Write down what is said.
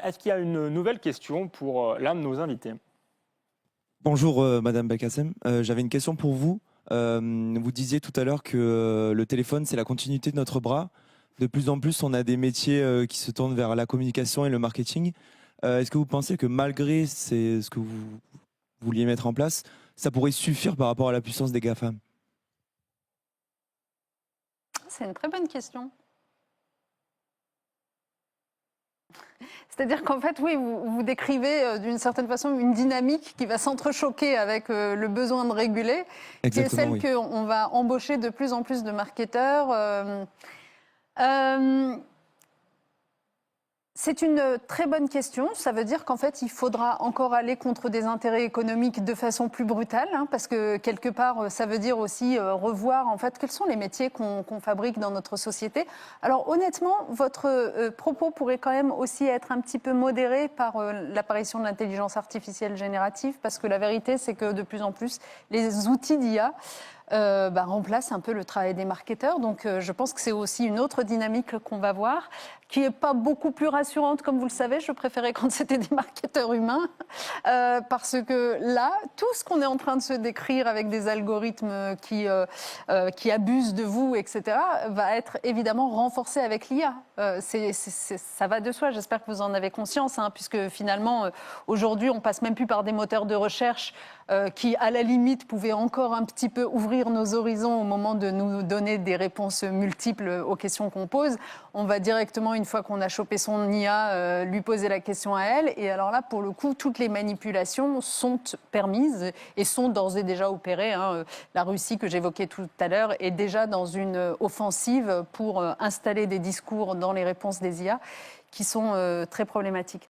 est-ce qu'il y a une nouvelle question pour l'un de nos invités? Bonjour Madame Belkacem. J'avais une question pour vous. Vous disiez tout à l'heure que le téléphone, c'est la continuité de notre bras. De plus en plus, on a des métiers qui se tournent vers la communication et le marketing. Est-ce que vous pensez que malgré ce que vous vouliez mettre en place, ça pourrait suffire par rapport à la puissance des GAFAM? C'est une très bonne question. C'est-à-dire qu'en fait, oui, vous décrivez d'une certaine façon une dynamique qui va s'entrechoquer avec le besoin de réguler, qui est celle Oui. qu'on va embaucher de plus en plus de marketeurs. C'est une très bonne question. Ça veut dire qu'en fait, il faudra encore aller contre des intérêts économiques de façon plus brutale, hein, parce que quelque part, ça veut dire aussi revoir en fait quels sont les métiers qu'on fabrique dans notre société. Alors honnêtement, votre propos pourrait quand même aussi être un petit peu modéré par l'apparition de l'intelligence artificielle générative, parce que la vérité, c'est que de plus en plus, les outils d'IA remplace un peu le travail des marketeurs. Donc je pense que c'est aussi une autre dynamique qu'on va voir, qui n'est pas beaucoup plus rassurante, comme vous le savez. Je préférais quand c'était des marketeurs humains, parce que là, tout ce qu'on est en train de se décrire avec des algorithmes qui abusent de vous, etc., va être évidemment renforcé avec l'IA. Ça va de soi, j'espère que vous en avez conscience, hein, puisque finalement, aujourd'hui, on passe même plus par des moteurs de recherche qui, à la limite, pouvaient encore un petit peu ouvrir nos horizons au moment de nous donner des réponses multiples aux questions qu'on pose. On va directement, une fois qu'on a chopé son IA, lui poser la question à elle. Et alors là, pour le coup, toutes les manipulations sont permises et sont d'ores et déjà opérées, hein. La Russie, que j'évoquais tout à l'heure, est déjà dans une offensive pour installer des discours dans les réponses des IA qui sont très problématiques.